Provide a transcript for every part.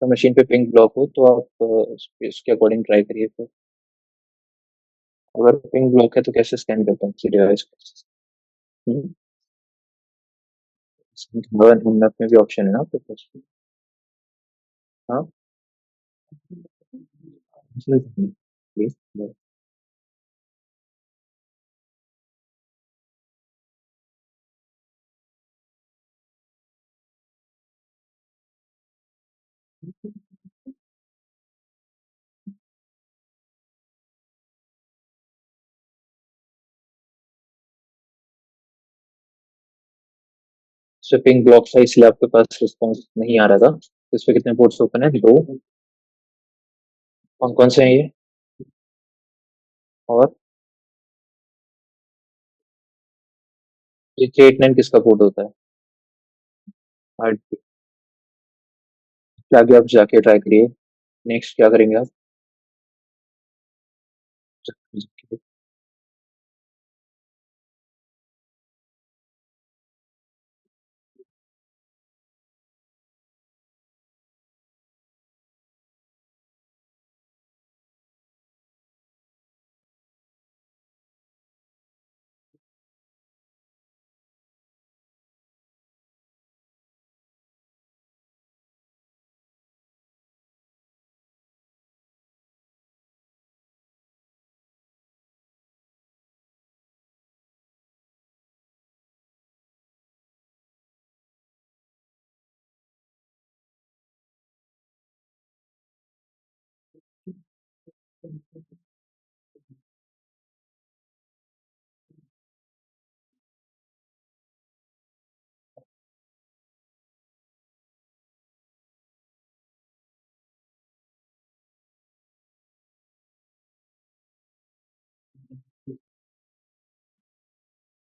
तो मशीन पे pink block हो तो आप उसके अकॉर्डिंग ट्राई करिए फिर। अगर पिंक ब्लॉक है तो कैसे स्कैन करता हूँ किसी डिवाइस को? मैप में भी ऑप्शन है ना आपके पास? हाँ। प्लीज। पिंक ब्लॉक था इसलिए आपके पास रिस्पॉन्स नहीं आ रहा था। इस पे कितने पोर्ट्स ओपन है? दो। कौन कौन से हैं ये? और ये 389 किसका पोर्ट होता है? आठ। आगे आप जाके ट्राई करिए। नेक्स्ट क्या करेंगे आप?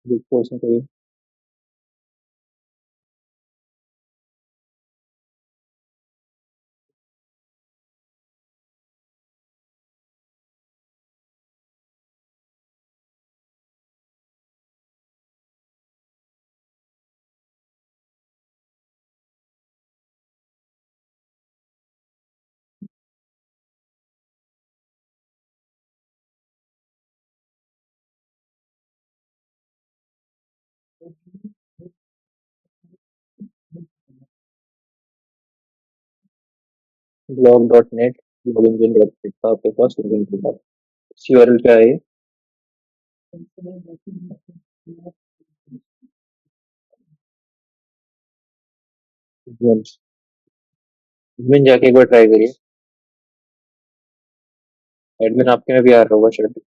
देखो उसमें कोई। Blog dot net blog engine dot net का आपके पास लॉगिन होगा। इस यूआरएल पे आए। एडमिन जाके एक बार ट्राई करिए। एडमिन आपके में भी आ रहा होगा शायद।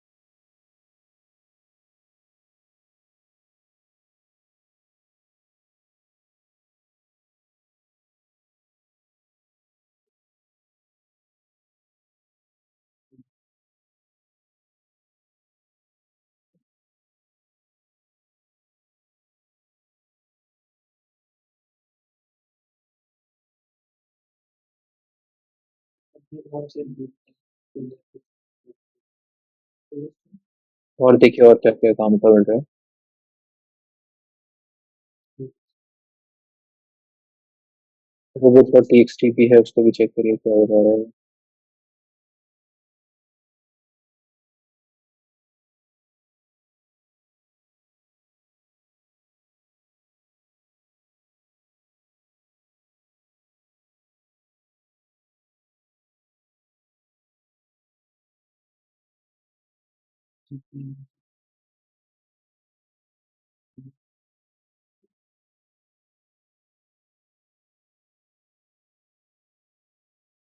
और देखिए और क्या क्या काम कर रहा है। रोबोट का टीएक्सटी भी है, उसको भी चेक करिए क्या हो रहा है।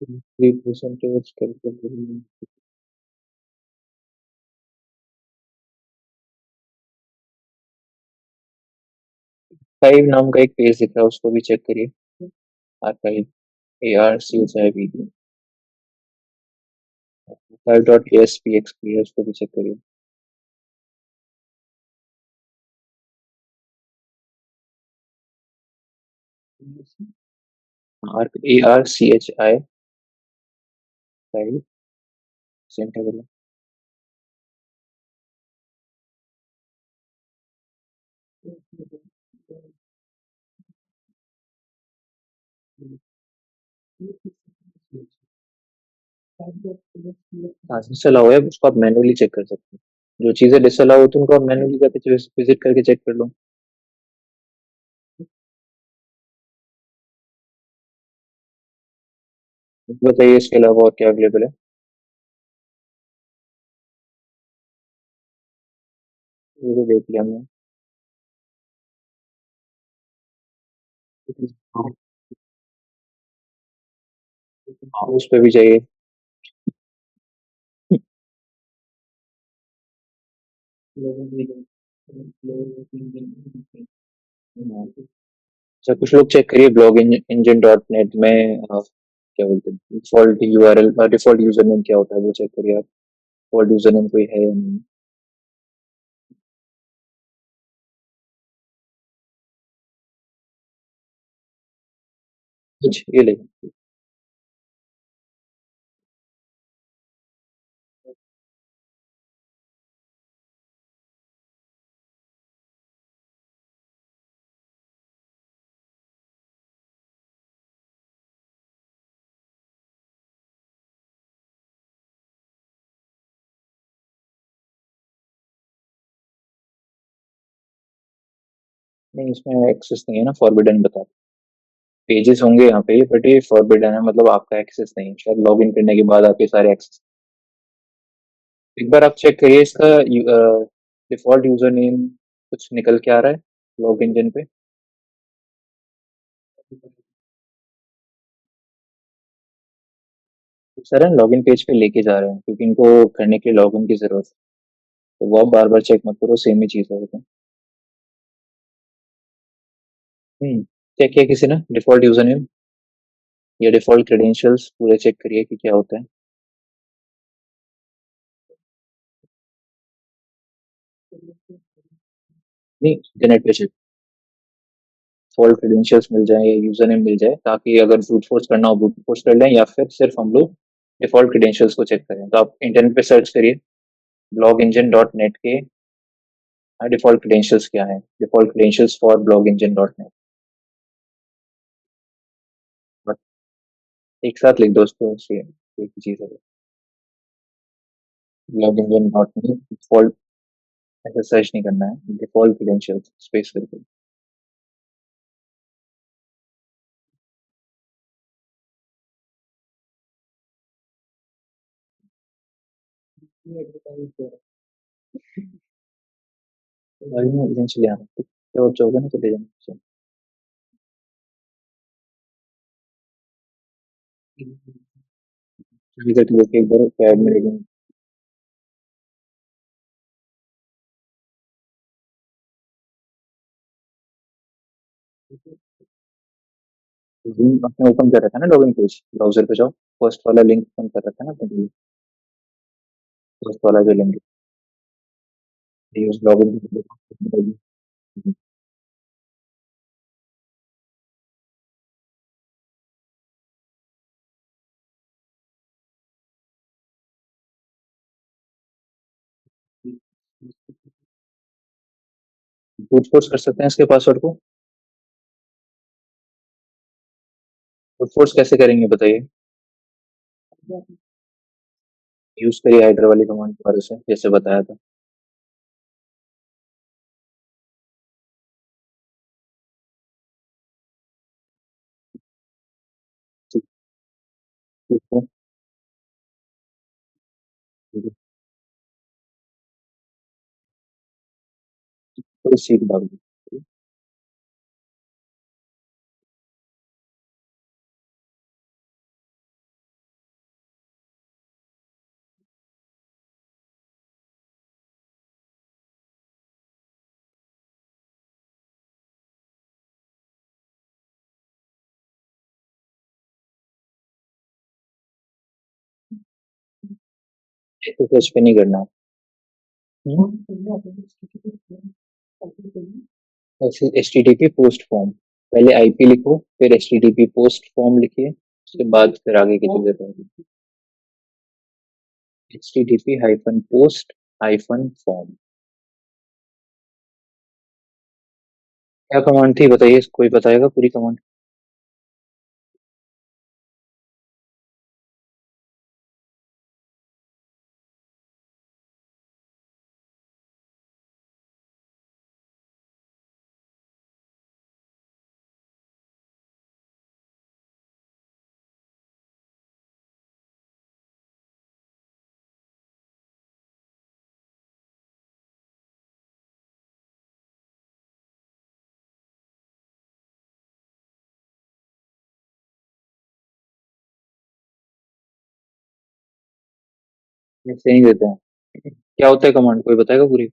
थ्री परसेंटेज करके 5 नाम का एक पेज दिख रहा है, उसको भी चेक करिए। आर्काइव। ARCHIV। 5.ASPXP है, उसको भी चेक करिए। ARCHI 5 centre. हाँ डिसअलाउ है, उसको आप मैनुअली चेक कर सकते हो। जो चीजें डिसअलाउ होती है उनको आप मैनुअली जाके विजिट करके चेक कर लो। बताइए इसके अलावा और क्या अवेलेबल है। ये तो देख लिया हमने। हाँ, हाँ, उस पे भी चाहिए। अच्छा कुछ लोग चेक करिए ब्लॉग इंजन डॉट नेट में क्या बोलते हैं default URL, default user name क्या होता है वो चेक करिए आप। डिफॉल्ट यूजर नेम कोई है या नहीं। कुछ ये ले। नहीं इसमें एक्सेस नहीं है ना, फॉरबिडन बता। पेजेस होंगे यहाँ पे बट ये फॉरबिडन है, मतलब आपका एक्सेस नहीं है, शायद लॉग इन करने के बाद आपके सारे एक्सेस। एक बार आप चेक करिए इसका डिफॉल्ट यूजर नेम कुछ निकल के आ रहा है लॉग इंजन पे। सर लॉग इन पेज पे लेके जा रहे हैं क्योंकि इनको करने के लिए लॉग इन की जरूरत है। तो वो आप बार बार चेक मत करो, सेम ही चीज है वो तो। चेक किया किसी ने डिफॉल्ट यूजर नेम या डिफॉल्ट क्रेडेंशियल्स पूरे चेक करिए कि क्या होता है। नहीं इंटरनेट पे चेक, डिफॉल्ट क्रेडेंशियल्स मिल जाए या यूजर नेम मिल जाए, ताकि अगर ब्रूट फोर्स करना हो ब्रूट फोर्स कर लें, या फिर सिर्फ हम लोग डिफॉल्ट क्रेडेंशियल्स को चेक करें। तो आप इंटरनेट पे सर्च करिए ब्लॉग इंजन डॉट नेट के डिफॉल्ट क्रेडेंशियल्स क्या है, default credentials for blog engine dot net. एक साथ लिख दो उसको, सेम एक ही चीज है। Blog engine dot net default, ऐसा सर्च नहीं करना है, डिफॉल्ट क्रेडेंशियल्स स्पेस करके। गाड़ी में एजेंसी ले आना, क्या बच्चा होगा ना तो ले जाना। विजिट करके एक बार कैब में लेकिन आपने ओपन कर रखा है ना लॉगिन पेज, ब्राउजर पे जाओ, फर्स्ट वाला लिंक ओपन कर रखा है ना आपने, फर्स्ट वाला जो लिंक है उस लॉगिन। ब्रूट फोर्स कर सकते हैं इसके पासवर्ड को। ब्रूट फोर्स कैसे करेंगे बताइए। यूज करिए हाइड्रा वाली कमांड दोबारा से जैसे बताया था। ठीक ठीक है। ठीक है, तो सीट भाग गई। तो सर्च पे नहीं करना। H T T P post form, पहले आईपी लिखो फिर H T T P post form लिखिए, उसके बाद फिर आगे की चीजें होंगी। H T T P hyphen post hyphen form. क्या कमांड थी बताइए, कोई बताएगा पूरी कमांड। ऐसे नहीं देते हैं। क्या होता है कमांड, कोई बताएगा पूरी?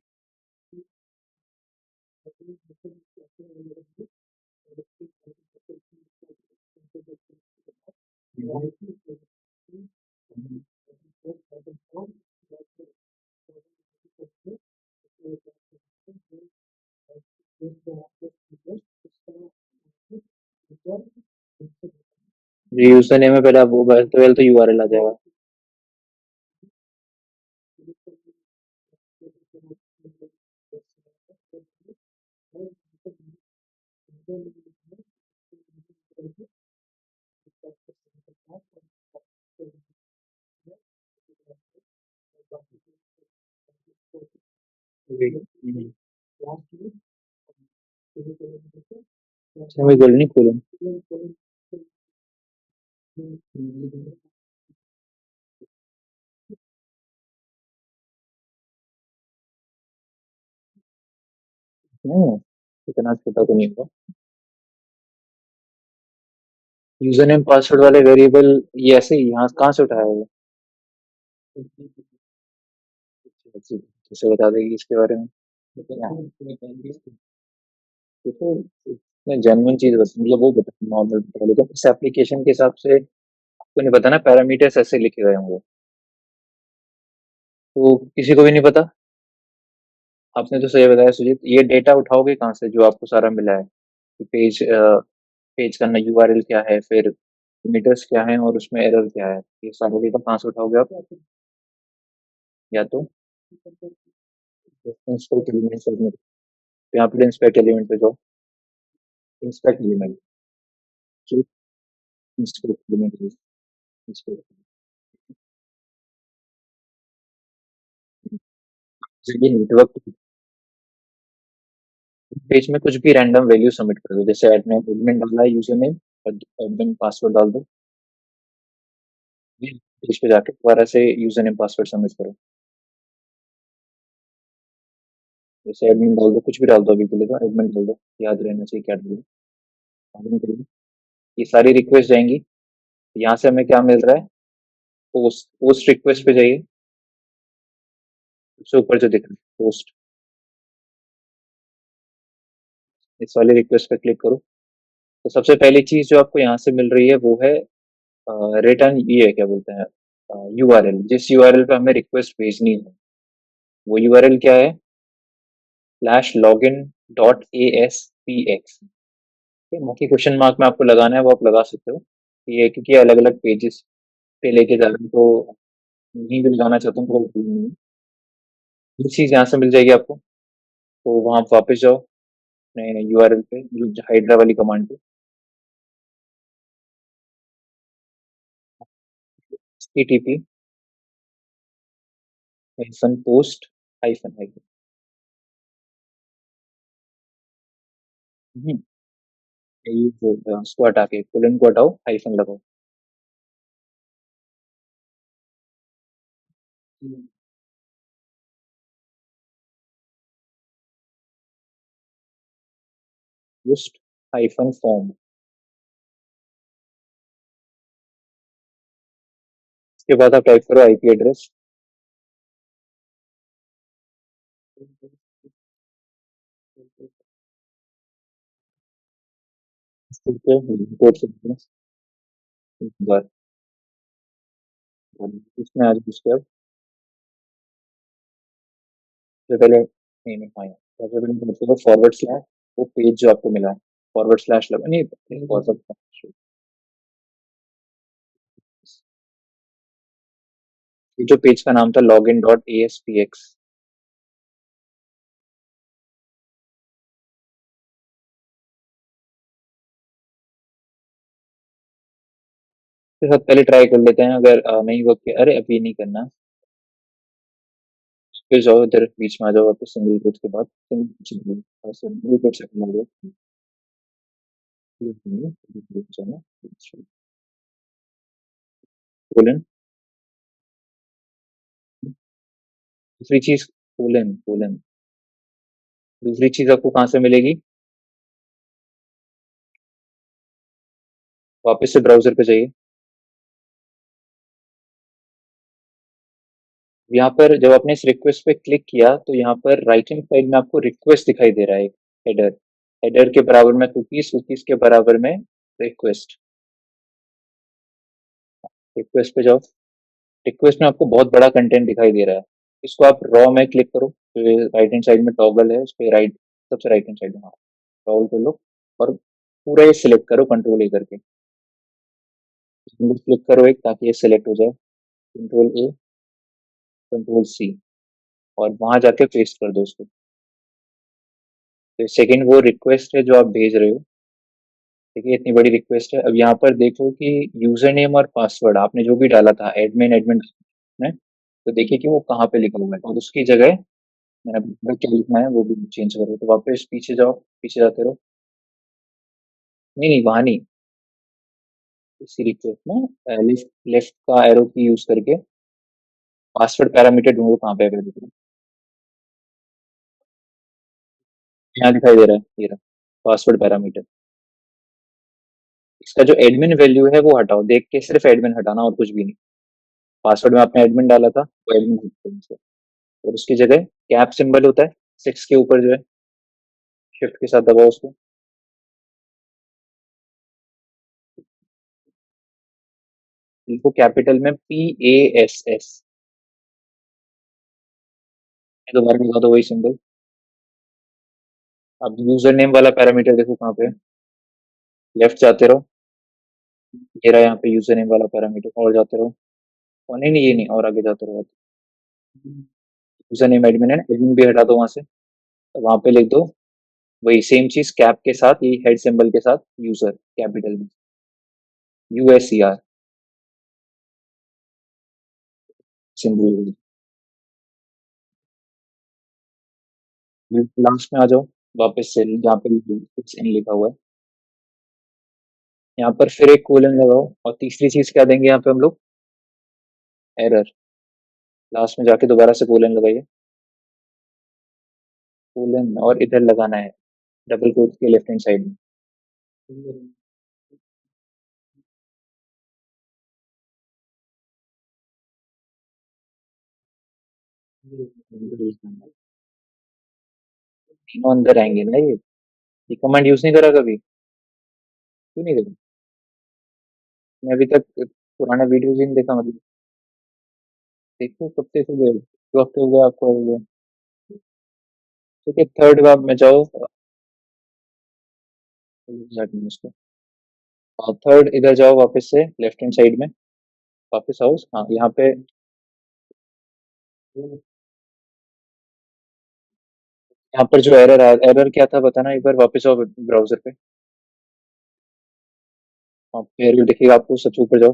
जी, यूजर नेम में पहले आप वो पहले तो यूआरएल आ जाएगा। जी। सेमीकोलन नहीं, कोलन। नहीं, इतना छोटा तो नहीं होगा। यूजर नेम पासवर्ड वाले वेरिएबल, ये ऐसे ही यहाँ कहाँ से उठाया हुआ? कैसे बता देगी इसके बारे में? देखो, इसमें जेन्युइन चीज बस मतलब वो बता, नॉर्मल बता, लेकिन इस एप्लीकेशन के हिसाब से आपको नहीं पता ना, पैरामीटर्स ऐसे लिखे गए होंगे, तो किसी को भी नहीं पता। आपने तो सही बताया सुजीत, ये डेटा उठाओगे कहाँ से जो आपको सारा मिला है? पेज पेज का यूआरएल क्या है, फिर मीटर्स क्या है, और उसमें एरर क्या है, ये सारा डेटा कहाँ से उठाओगे आप? या तो इंस्पेक्ट एलिमेंट से, यहाँ पे इंस्पेक्ट एलिमेंट पे जाओ। Inspect element, inspect element, inspect ये नेटवर्क पेज में कुछ भी रैंडम वैल्यू सबमिट कर दो, जैसे एडमिन एडमिन डाला है यूजर नेम, एडमिन पासवर्ड डाल दो। पेज पे जाके दोबारा से यूजर नेम पासवर्ड सबमिट करो। जैसे एडमिन डाल दो, कुछ भी डाल दो, अभी के लिए तो एडमिन डाल दो, याद रहना चाहिए क्या डाल दो। एडमिन करिए, ये सारी रिक्वेस्ट जाएंगी। यहाँ से हमें क्या मिल रहा है? पोस्ट, पोस्ट रिक्वेस्ट पे जाइए, सबसे ऊपर जो दिख रहा है पोस्ट, इस वाली रिक्वेस्ट पे क्लिक करो। तो सबसे पहली चीज जो आपको यहाँ से मिल रही है वो है रिटर्न, ये क्या बोलते हैं, यूआरएल, जिस यूआरएल पे हमें रिक्वेस्ट भेजनी है। वो यूआरएल क्या है? /login.aspx। बाकी क्वेश्चन मार्क में आपको लगाना है वो आप लगा सकते हो, ये क्योंकि अलग अलग पेजेस पे लेके जा रहे हैं, तो नहीं भी लगाना चाहता हूँ तो कोई नहीं है। ये चीज यहाँ से मिल जाएगी आपको। तो वहां आप वापस जाओ अपने यूआरएल पे, हाइड्रा वाली कमांड पे, http hyphen post hyphen hyphen. ये जो उसको हटा के कोलन को हटाओ, हाइफन लगाओ। Post hyphen form. इसके बाद आप टाइप करो आईपी एड्रेस। रिपोर्ट से एक बार इसमें आज उसके बाद सबसे पहले नहीं नहीं, हाँ, सबसे पहले मतलब फॉरवर्ड स्लैश, वो पेज जो आपको मिला है, फॉरवर्ड स्लैश लगा नहीं, फॉरवर्ड स्लैश, ये जो पेज का नाम था login.aspx, के साथ पहले ट्राई कर लेते हैं, अगर नहीं वर्क किया, अरे अभी नहीं करना, फिर जाओ इधर बीच में आ जाओ वापस, सिंगल कोट के बाद सिंगल कोट से करना होगा। कोलन, दूसरी चीज कोलन कोलन, दूसरी चीज आपको कहाँ से मिलेगी? वापस से ब्राउजर पे जाइए, यहाँ पर जब आपने इस रिक्वेस्ट पे क्लिक किया तो यहाँ पर राइट हैंड साइड में आपको रिक्वेस्ट दिखाई दे रहा है, हेडर। हेडर के बराबर में कुकीज, कुकीज के बराबर में रिक्वेस्ट। रिक्वेस्ट पे जाओ। रिक्वेस्ट में आपको बहुत बड़ा कंटेंट दिखाई दे रहा है। इसको आप रॉ में क्लिक करो, तो राइट हैंड साइड में टॉगल है, उस पर राइट, सबसे राइट हैंड साइड में, हाँ, टॉगल कर लो और पूरा ये सिलेक्ट करो कंट्रोल ए करके। क्लिक करो एक, ताकि ये सिलेक्ट हो जाए। कंट्रोल ए, कंट्रोल सी, और वहां जाके पेस्ट कर दो उसको। तो सेकंड वो रिक्वेस्ट है जो आप भेज रहे हो। देखिए इतनी बड़ी रिक्वेस्ट है। अब यहाँ पर देखो कि यूजर नेम और पासवर्ड आपने जो भी डाला था, एडमिन एडमिन में, तो देखिए कि वो कहाँ पे लिखा हुआ है, और उसकी जगह मैंने अपना क्या लिखना है वो भी चेंज करो। तो वापस पीछे जाओ, पीछे जाते रहो। नहीं नहीं, वहां नहीं, इसी रिक्वेस्ट में लेफ्ट लेफ्ट का एरो की यूज करके पासवर्ड पैरामीटर ढूंढो कहाँ पे अवेलेबल है। यहाँ दिखाई दे रहा है, ये रहा पासवर्ड पैरामीटर। इसका जो एडमिन वैल्यू है वो हटाओ, देख के सिर्फ एडमिन हटाना और कुछ भी नहीं। पासवर्ड में आपने एडमिन डाला था, वो एडमिन हटाओ इसको। और उसकी जगह कैप सिंबल होता है 6 के ऊपर जो है, शिफ्ट के साथ दबाओ उसको। लिखो कैपिटल में PASS। दोबारा लगा दो वही सिंबल। अब यूजर नेम वाला पैरामीटर देखो कहाँ पे है। लेफ्ट जाते रहो, ये रहा यहाँ पे यूजर नेम वाला पैरामीटर, और जाते रहो। और नहीं नहीं, ये नहीं, और आगे जाते रहो। यूजर नेम एडमिन है, एडमिन भी हटा दो वहां से। तो वहां पे लिख दो वही सेम चीज कैप के साथ, ये हेड सिंबल के साथ, यूजर कैपिटल में, USER सिंबल। लास्ट में आ जाओ वापस से, जहाँ पे इन लिखा हुआ है। यहाँ पर फिर एक कोलन लगाओ, और तीसरी चीज क्या देंगे यहाँ पे हम लोग, एरर। लास्ट में जाके दोबारा से कोलन लगाइए, कोलन, और इधर लगाना है डबल कोट के लेफ्ट हैंड साइड में। तीनों अंदर आएंगे ना ये कमांड यूज नहीं करा कभी? क्यों नहीं करा? मैं अभी तक पुराना वीडियो ही नहीं देखा मतलब। देखो कब से हो गए, 2 हफ्ते हो गए आपको हुए। ठीक है, थर्ड बार में जाओ। उसको थर्ड, इधर जाओ वापस से लेफ्ट हैंड साइड में, वापस आओ, हाँ यहाँ पे। यहाँ पर जो एरर एरर क्या था बताना एक बार, वापस आओ ब्राउजर पे। हाँ, एरर दिखेगा आपको, सबसे ऊपर जाओ,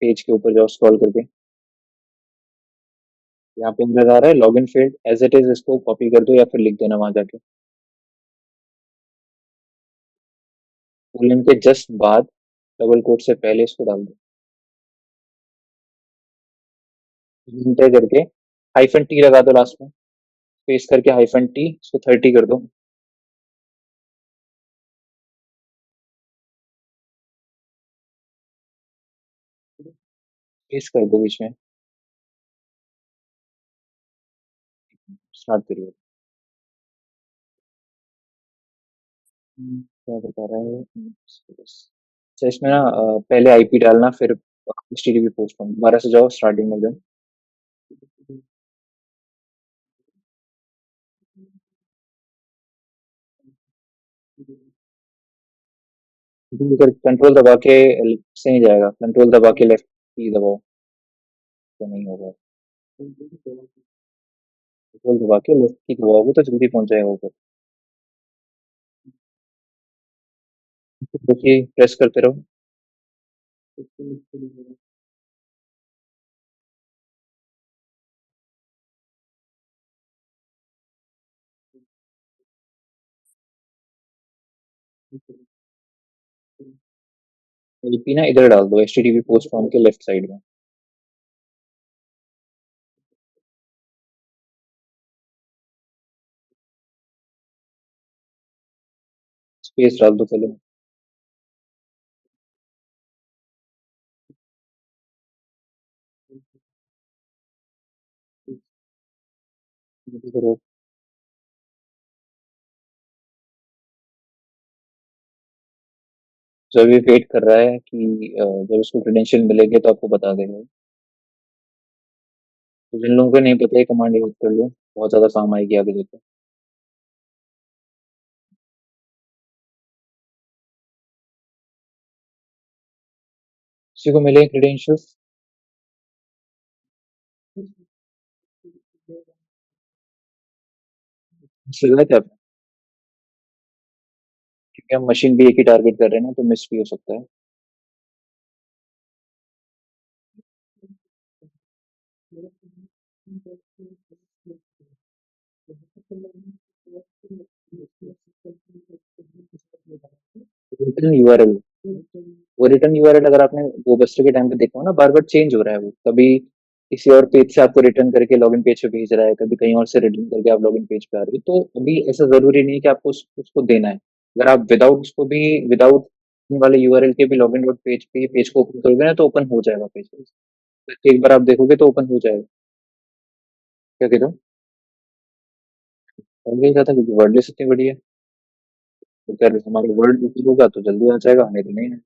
पेज के ऊपर जाओ स्क्रॉल करके। यहाँ पे एरर आ रहा है, login failed as it is, इसको कॉपी कर दो या फिर लिख देना वहां जाके। कोलन के जस्ट बाद, डबल कोट से पहले इसको डाल दो, इंटर करके -T लगा दो लास्ट में, स्पेस करके -T, इसको 30 कर दो। स्पेस कर दो बीच में, स्टार्ट करिए। क्या बता रहा है? अच्छा, इसमें ना पहले IP डालना, फिर HTTP पोस्ट करना। दोबारा से जाओ स्टार्टिंग में जाओ। कंट्रोल दबा के से नहीं जाएगा, कंट्रोल दबा के लेफ्ट की दबाओ, तो नहीं होगा। कंट्रोल दबा के लेफ्ट की दबाओगे तो जल्दी पहुंच जाएगा ऊपर। देखिए प्रेस करते रहो। LP ना इधर डाल दो, HTTP पोस्ट फॉर्म के लेफ्ट साइड में। स्पेस डाल दो पहले। ज़रूर। जो अभी वेट कर रहा है कि जब उसको क्रेडेंशियल मिलेंगे तो आपको बता देगा। तो जिन लोगों को नहीं पता ये कमांड यूज़ कर लो, बहुत ज़्यादा काम आएगी आगे जाके। किसी को मिले क्रेडेंशियल्स, मिल रहा है क्या? क्योंकि हम मशीन भी एक ही टारगेट कर रहे हैं ना, तो मिस भी हो सकता है। रिटर्न यूआरएल, वो रिटर्न यूआरएल अगर आपने गोबस्टर के टाइम पे देखा हो ना, बार बार चेंज हो रहा है वो, कभी किसी और पेज से आपको रिटर्न करके लॉगिन पेज पे भेज रहा है, कभी कहीं और से रिटर्न करके आप लॉगिन पेज पे आ रही हो। तो अभी ऐसा जरूरी नहीं है कि आपको उसको देना है। अगर आप विदाउट उसको भी, विदाउट वाले यूआरएल के भी लॉगिन डॉट पेज पे पेज को ओपन करोगे ना, तो ओपन हो जाएगा पेज। एक बार आप देखोगे तो ओपन हो जाएगा। क्या कहते हो? और यही था क्योंकि वर्डलेस इतनी बड़ी है, तो अगर हमारा वर्ड ऊपर होगा तो जल्दी आ जाएगा, नहीं तो नहीं है।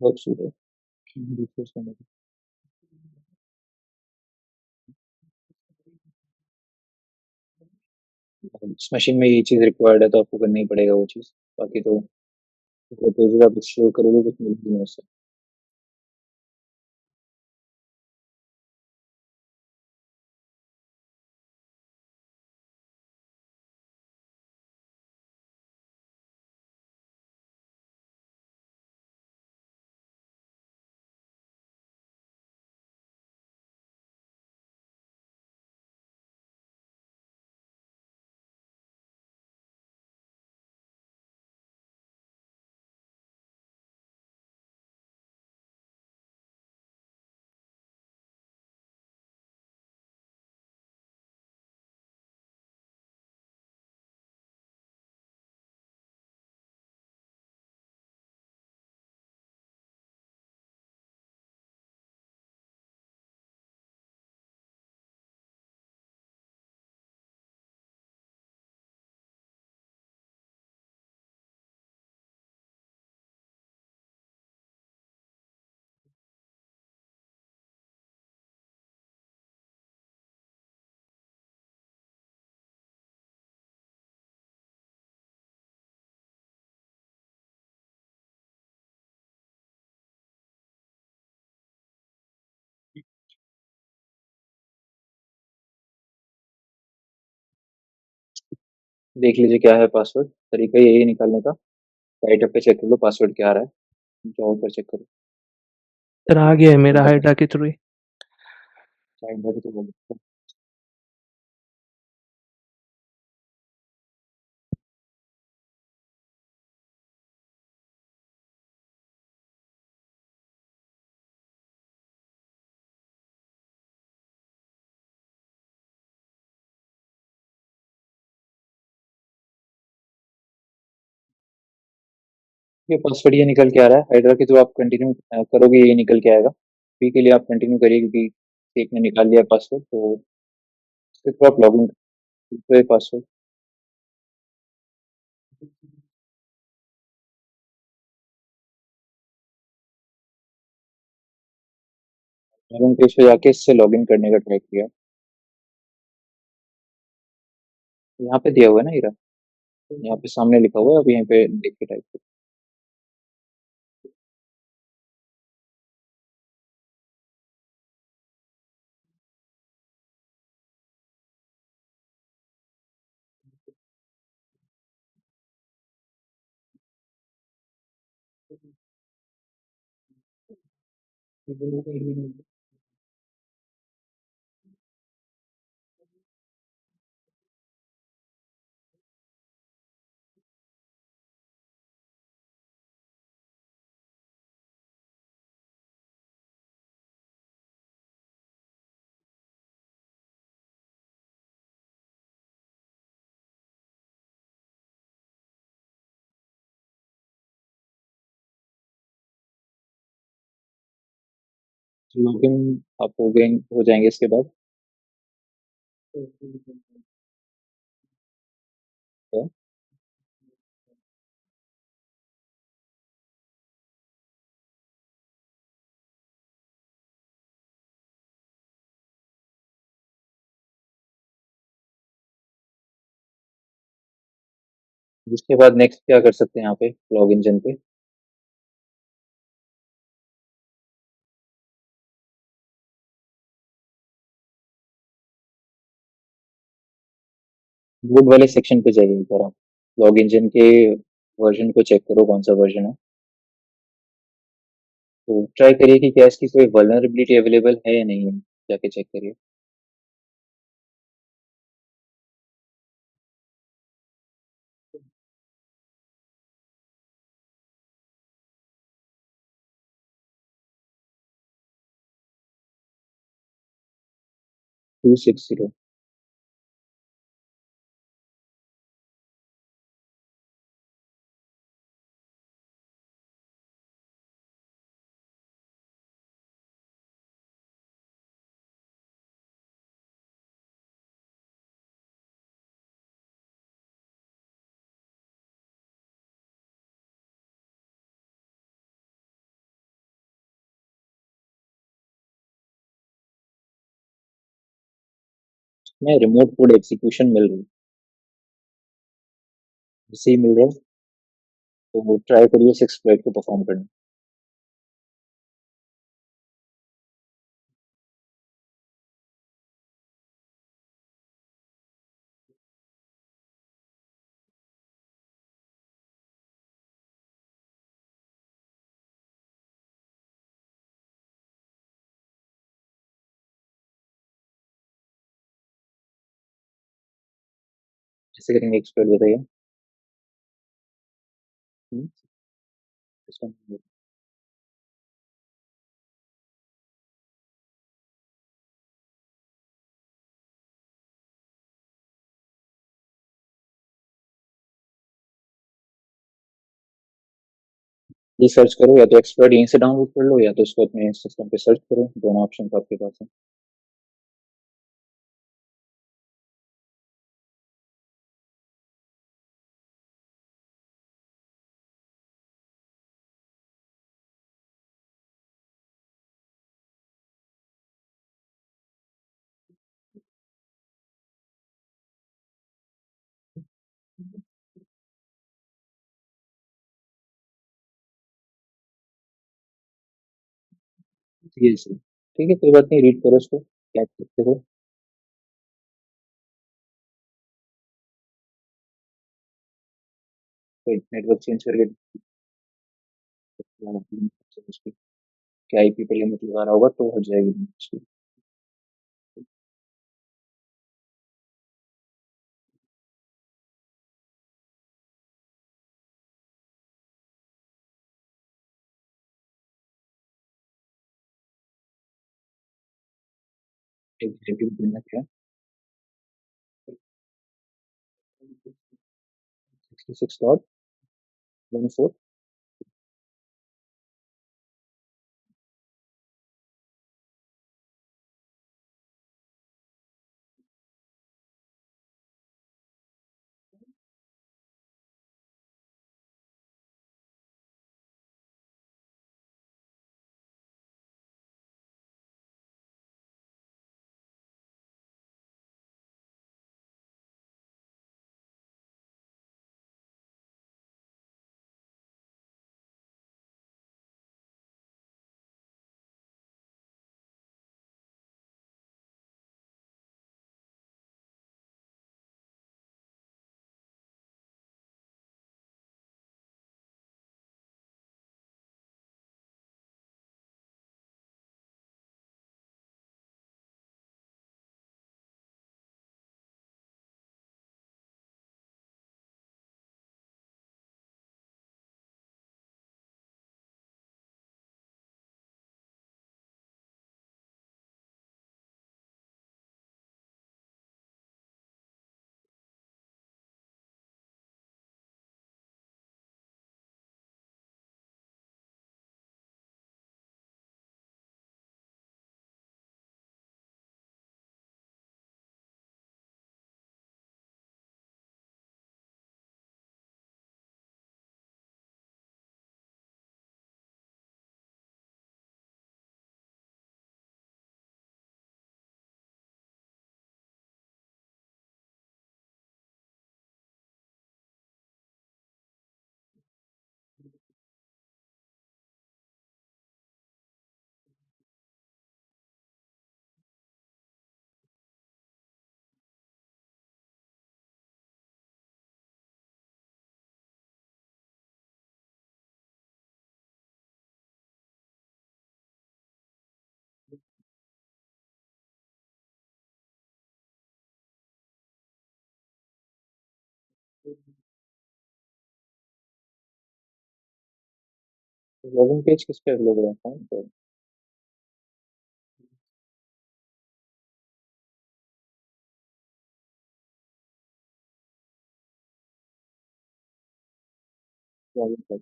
बहुत सूट है brute force करने की। इस मशीन में ये चीज़ रिक्वायर्ड है तो आपको करना ही पड़ेगा वो चीज़, बाकी तो पेजेस आप शुरू करोगे कुछ मिलेगी नहीं उससे। देख लीजिए क्या है पासवर्ड, तरीका यही है निकालने का। राइट पे चेक कर लो पासवर्ड क्या आ रहा है, जाओ ऊपर चेक करो। सर आ गया है मेरा फाइंड बैक हाइड्रा के थ्रू ही। फाइंड बैक तो बोलो। ये पासवर्ड ये निकल के आ रहा है, हाइड्रा के थ्रू आप कंटिन्यू करोगे ये निकल के आएगा। अभी के लिए आप कंटिन्यू करिए क्योंकि एक ने निकाल लिया पासवर्ड, तो उसके थ्रू आप लॉगिन करो पासवर्ड। लॉगिन पेज पे जाके इससे लॉगिन करने का ट्राई किया। यहाँ पे दिया हुआ है ना हीरा, यहाँ पे सामने लिखा हुआ है, अब यहीं पे देख के टाइप करो। लॉगिन आप हो जाएंगे इसके बाद। क्या? उसके बाद नेक्स्ट क्या कर सकते हैं यहाँ पे लॉगिन जन पे? बोर्ड वाले सेक्शन पे जाइए एक बार आप, लॉग इंजन के वर्जन को चेक करो कौन सा वर्जन है। तो ट्राई करिए कि क्या इसकी कोई वल्नरेबिलिटी अवेलेबल है या नहीं है, जाके चेक करिए। Two six zero. में रिमोट कोड एग्जीक्यूशन मिल रही है, जैसे ही मिल रहा है तो ट्राई करिए इस एक्सप्लॉइट को परफॉर्म करना। कैसे करेंगे एक्सप्लॉइट बताइए। हम्म, सिस्टम ये सर्च करो, या तो एक्सप्लॉइट यहीं से डाउनलोड कर लो, या तो इसको अपने सिस्टम पे सर्च करो, दोनों ऑप्शन आपके पास है। ये सही, ठीक है, कोई बात नहीं, रीड करो इसको, क्या करते हो। नेटवर्क चेंज करके क्या आईपी पे लिमिट लगा रहा होगा तो हो जाएगी उसकी। आईपी करना क्या, 66.14। लॉगिन पेज किस पे अवेलेबल है फोन पर। लॉगिन पर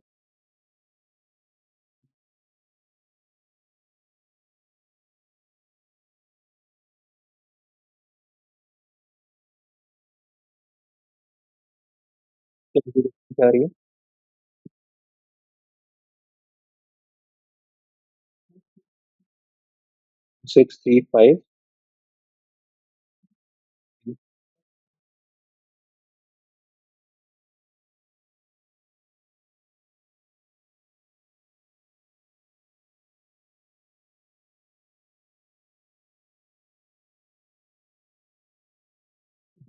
क्या आ रही है। 635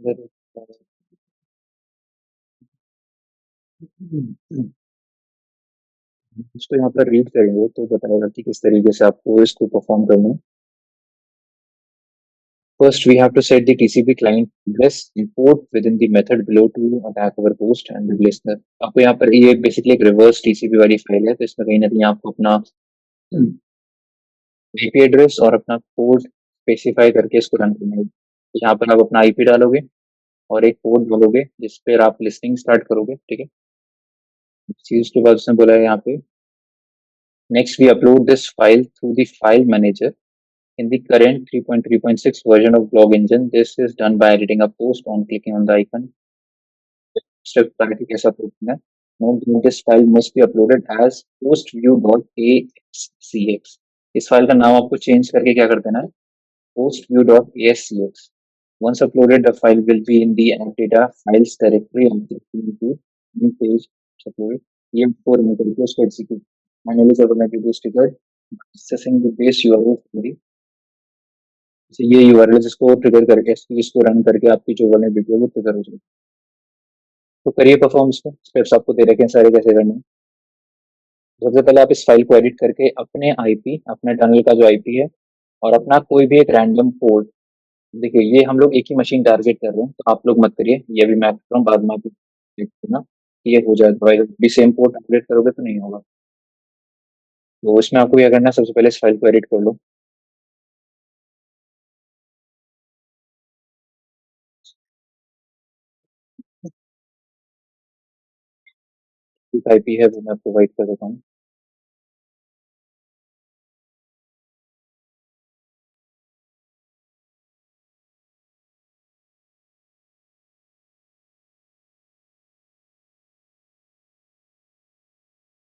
अगर इसको यहाँ पर रीड करेंगे तो बताएगा कि किस तरीके से आपको इसको परफॉर्म करना है। First, we have to set the TCP client address import within the method below to attack our host and the listener. आपको यहाँ पर ये बेसिकली एक रिवर्स टीसीपी वाली फाइल है, तो इसमें कहीं ना कहीं आपको अपना आईपी एड्रेस और अपना कोड स्पेसिफाई करके इसको रन करना है। यहाँ पर आप अपना आईपी डालोगे और एक कोड डालोगे जिस पर आप लिस्टिंग स्टार्ट करोगे, ठीक है। चीज के बाद उसने बोला है यहाँ पे next we upload this file through the file manager in the current 3.3.6 version of Blog Engine. This is done by editing a post on clicking on the icon. Step clarity कैसा अपलोड है? Note that this file must be uploaded as postview.ascx. इस file का नाम आपको change करके क्या कर देना है? postview.ascx. Once uploaded, the file will be in the app data files directory of the new page uploaded. ये फोर में करके उसको execute. Finally, जब मैं video sticker accessing the base URL for the ये यूआरएल जिसको ट्रिगर करके इसको रन करके आपकी जो वल्नरेबिलिटी है वो ट्रिगर हो जाएगी। तो करिए परफॉर्म इसको, स्टेप्स आपको दे रखे हैं सारे कैसे करने हैं। सबसे पहले आप इस फाइल को एडिट करके अपने आईपी, अपने टनल का जो आईपी है और अपना कोई भी एक रैंडम पोर्ट, देखिए ये हम लोग एक ही मशीन टारगेट कर रहे हैं तो आप लोग मत करिए, ये भी मैं कर रहा हूँ, बाद में आप देखते ना ये हो जाएगा, भी सेम पोर्ट टारगेट करोगे तो नहीं होगा। तो इसमें आपको क्या करना है, सबसे पहले इस फाइल को एडिट कर लो। आईपी है वो मैं प्रोवाइड कर देता हूँ।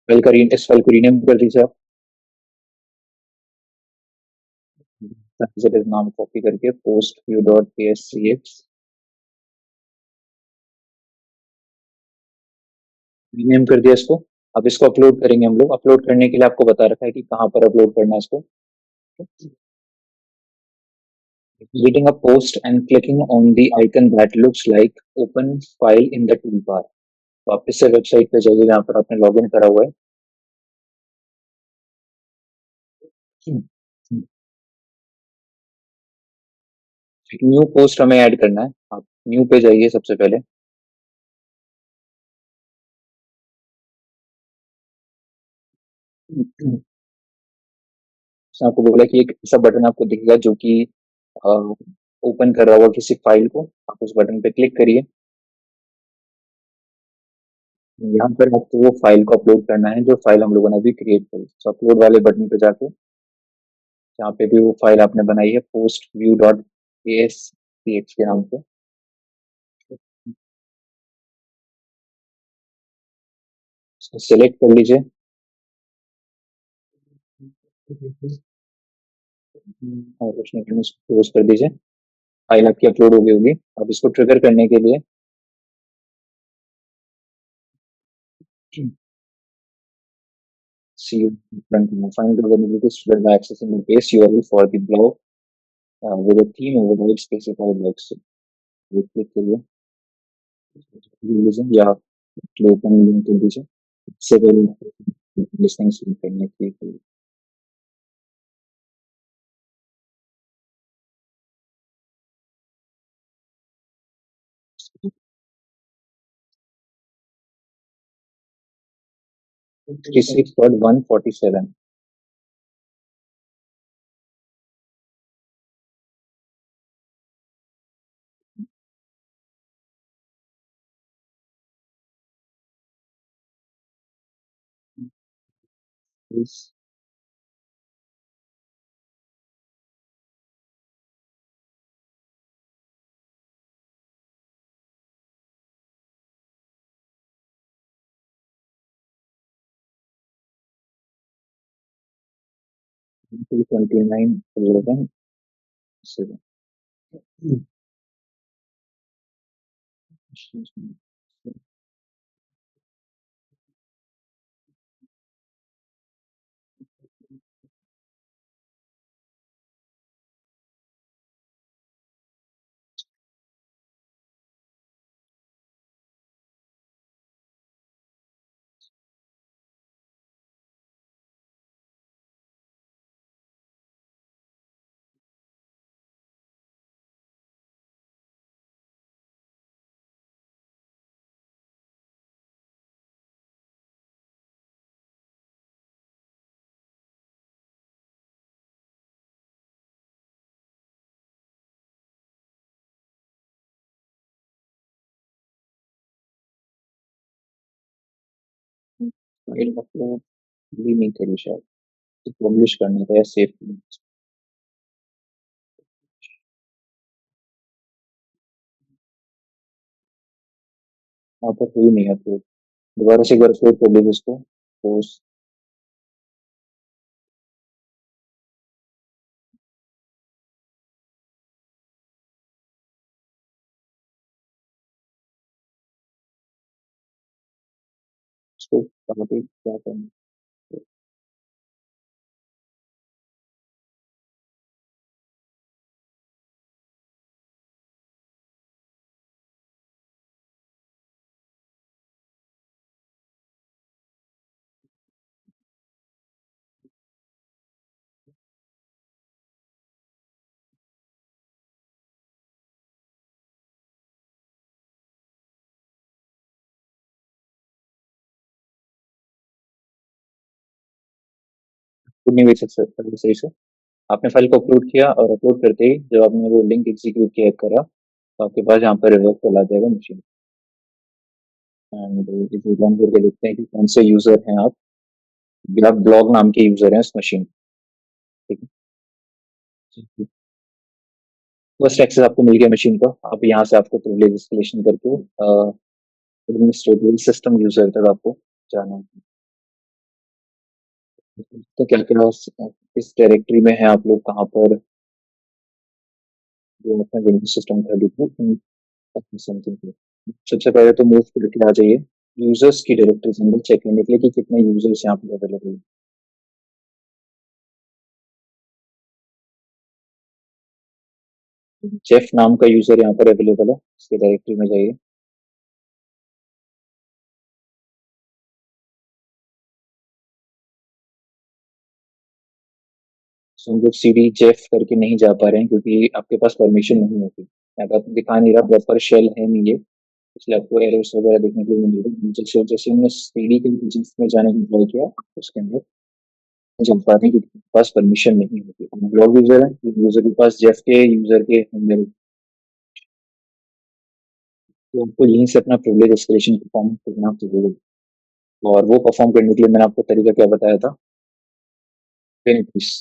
इस फाइल को रीनेम कर दीजिए आप, नाम कॉपी करके post view dot P S C X rename कर दिया इसको। अब इसको अपलोड करेंगे हम लोग। अपलोड करने के लिए आपको बता रखा है कि कहाँ पर अपलोड करना है इसको। Creating a post and clicking on the icon that looks like open file in the toolbar. वापस से वेबसाइट पे जाइए जहाँ पर आपने लॉगिन करा हुआ है। न्यू पोस्ट हमें ऐड करना है, आप न्यू पे जाइए सबसे पहले। उसने आपको बोला कि एक ऐसा बटन आपको दिखेगा जो कि ओपन कर रहा होगा किसी फाइल को, आप उस बटन पे क्लिक करिए। यहाँ पर आपको वो फाइल को अपलोड करना है जो फाइल हम लोगों ने अभी क्रिएट करी। तो अपलोड वाले बटन पे जाके जहाँ पे भी वो फाइल आपने बनाई है post view dot S C X के नाम पे, उसको सिलेक्ट कर लीजिए और कुछ नहीं करना, उसको क्लोज कर दीजिए। फाइल आपकी अपलोड हो गई होगी। अब इसको ट्रिगर करने के लिए see find the vulnerabilities triggered by accessing the base URL for the blog with a theme override specified blocks. ये क्लिक करिए रीजन या ओपन लिंक कर दीजिए, इससे लिस्टिंग शुरू करने के लिए। Six dot 147 is 229.11.7. File upload भी नहीं करी शायद, तो पब्लिश करना था या सेव करना था। वहाँ पर हुई नहीं अपलोड। दोबारा से एक बार अपलोड कर लीजिए इसको, तो उसको कहाँ पे क्या करना है। खुद नहीं भेज सकते सही से। आपने फाइल को अपलोड किया और अपलोड करते ही जब आपने वो लिंक एग्जीक्यूट किया करा, तो आपके पास यहाँ पर रिवर्स चला जाएगा मशीन। एंड इस रन करके देखते हैं कि कौन से यूजर हैं आप। आप ब्लॉग नाम के यूजर हैं इस मशीन। ठीक है, फर्स्ट एक्सेस आपको मिल गया मशीन का। अब यहाँ से आपको प्रिविलेज एस्केलेशन करके एडमिनिस्ट्रेटिव सिस्टम यूजर तक आपको जाना है। तो क्या क्या इस डायरेक्टरी में है आप लोग कहाँ पर, ये अपना विंडोज सिस्टम का समथिंग। सबसे पहले तो मूव करके आ जाइए यूजर्स की डायरेक्टरी से अंदर, चेक करने के लिए कि कितने यूजर्स यहाँ पे अवेलेबल हैं। जेफ नाम का यूजर यहाँ पर अवेलेबल है, इसके डायरेक्टरी में जाइए। सो हम लोग सीडी जेफ करके नहीं जा पा रहे हैं क्योंकि आपके पास परमिशन नहीं होती। अगर आप दिखा नहीं रहा प्रॉपर शेल है नहीं ये, इसलिए आपको एरर्स वगैरह देखने के लिए मिलेगा। जैसे जैसे हमने सीडी के जेफ में जाने की ट्राई किया, उसके अंदर जब पाते हैं कि आपके पास परमिशन नहीं होती। ब्लॉग यूजर है, यूजर के पास जेफ के यूजर के अंदर, तो आपको यहीं से अपना प्रिविलेज एस्केलेशन परफॉर्म करना चाहिए। और वो परफॉर्म करने के लिए मैंने आपको तरीका क्या बताया था, विनपीस।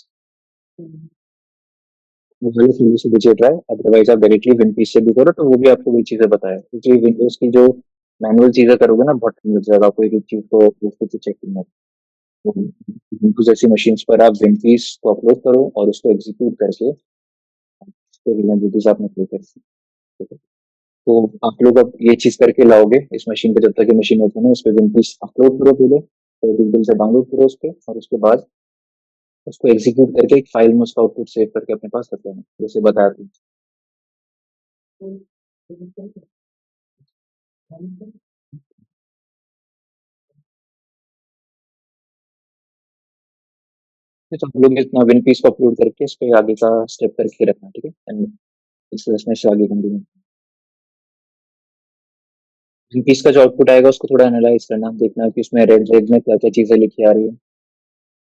वो वाले चीजों से बचे ट्राई, अदरवाइज आप डायरेक्टली विनपीस से भी करो तो वो भी आपको वही चीजें बताया, क्योंकि विंडोज की जो मैनुअल चीजें करोगे ना बहुत टाइम लग जाएगा आपको एक एक चीज को चेक करने में। तो विंडोज जैसी मशीन पर आप विनपीस को अपलोड करो और उसको एग्जीक्यूट करके विंडोज आप प्ले कर सकते हो। तो आप लोग अब ये चीज करके लाओगे इस मशीन पे, जब तक ये मशीन ओपन है उस पर विनपीस अपलोड करो पहले, तो गूगल से डाउनलोड करो उस पर, और उसके बाद उसको एग्जीक्यूट करके एक फाइल में उसका आउटपुट सेव करके अपने पास रख लेना, जैसे बताया था। तो आप लोग इतना विन पीस को अपलोड करके इस पे आगे का स्टेप करके रखना, ठीक है। And इसमें से आगे कंटिन्यू। विन पीस का जो आउटपुट आएगा उसको थोड़ा एनालाइज करना, देखना कि उसमें रेड रेड में क्या क्या चीजें लिखी आ रही है,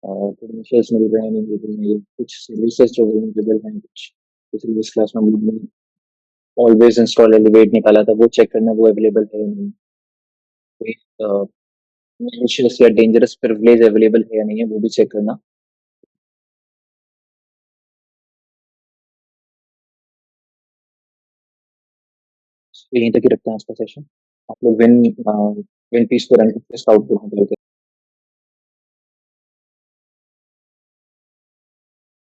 और क्रेडेंशियल्स मिल रहे हैं नहीं मिल रहे हैं, कुछ सर्विसेज जो अवेलेबल हैं, कुछ सर्विस क्लास में ऑलवेज इंस्टॉल एलिवेट निकाला था, वो चेक करना वो अवेलेबल है या नहीं, कोई malicious या डेंजरस प्रिविलेज अवेलेबल है या नहीं है वो भी चेक करना। तो यहीं तक ही रखते हैं आज का सेशन। आप लोग विन पीस को रन करके इसका आउटपुट